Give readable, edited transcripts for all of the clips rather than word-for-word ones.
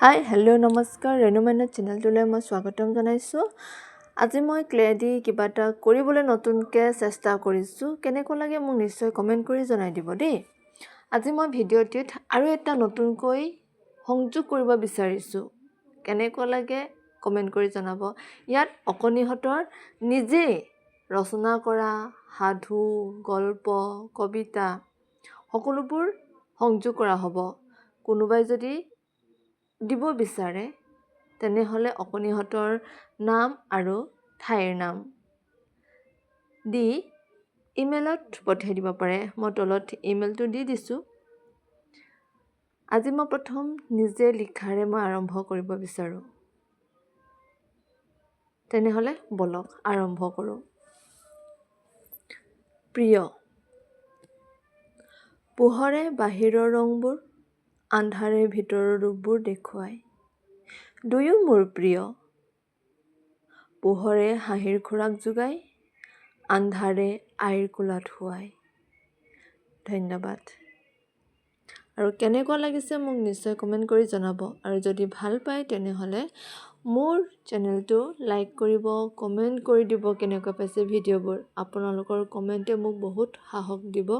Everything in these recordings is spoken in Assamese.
হাই হেল্ল' নমস্কাৰ ৰেণুমাইনা চেনেলটোলৈ মই স্বাগতম জনাইছোঁ। আজি মই ক্লে দি কিবা এটা কৰিবলৈ নতুনকৈ চেষ্টা কৰিছোঁ। কেনেকুৱা লাগে মোক নিশ্চয় কমেণ্ট কৰি জনাই দিব দেই। আজি মই ভিডিঅ'টিত আৰু এটা নতুনকৈ সংযোগ কৰিব বিচাৰিছোঁ। কেনেকুৱা লাগে কমেণ্ট কৰি জনাব। ইয়াত অকণিহঁতৰ নিজেই ৰচনা কৰা সাধু, গল্প, কবিতা সকলোবোৰ সংযোগ কৰা হ'ব। কোনোবাই যদি দিব বিচাৰে তেনেহ'লে অকণিহঁতৰ নাম আৰু ঠাইৰ নাম দি ইমেইলত পঠিয়াই দিব পাৰে। মই তলত ইমেইলটো দি দিছোঁ। আজি মই প্ৰথম নিজে লিখাৰে মই আৰম্ভ কৰিব বিচাৰোঁ। তেনেহ'লে বলক আৰম্ভ কৰোঁ। প্ৰিয়। পোহৰে বাহিৰৰ ৰংবোৰ, আন্ধাৰে ভিতৰৰ ৰূপবোৰ দেখুৱায়। দুয়ো মোৰ প্ৰিয়। পোহৰে হাঁহিৰ খোৰাক যোগায়, আন্ধাৰে আইৰ কোলাত শুৱায়। ধন্যবাদ। আৰু কেনেকুৱা লাগিছে মোক নিশ্চয় কমেণ্ট কৰি জনাব। আৰু যদি ভাল পায় তেনেহ'লে মোৰ চেনেলটো লাইক কৰিব, কমেণ্ট কৰি দিব কেনেকুৱা পাইছে ভিডিঅ'বোৰ। আপোনালোকৰ কমেণ্টে মোক বহুত সাহস দিব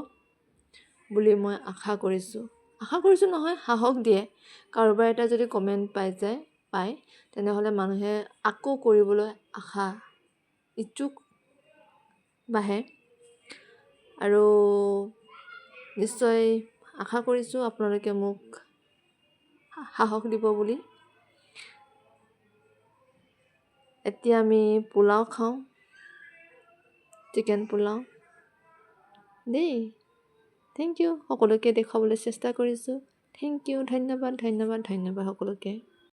বুলি মই আশা কৰিছোঁ নহয়, সাহস দিয়ে। কাৰোবাৰ এটা যদি কমেণ্ট পায় তেনেহ'লে মানুহে আকৌ কৰিবলৈ আশা ইচ্ছুক বাঢ়ে। আৰু নিশ্চয় আশা কৰিছোঁ আপোনালোকে মোক সাহস দিব বুলি। এতিয়া আমি পোলাও খাওঁ, চিকেন পোলাও দেই। Thank you. সকলোকে দেখুৱাবলৈ চেষ্টা কৰিছোঁ। থেংক ইউ, ধন্যবাদ সকলোকে।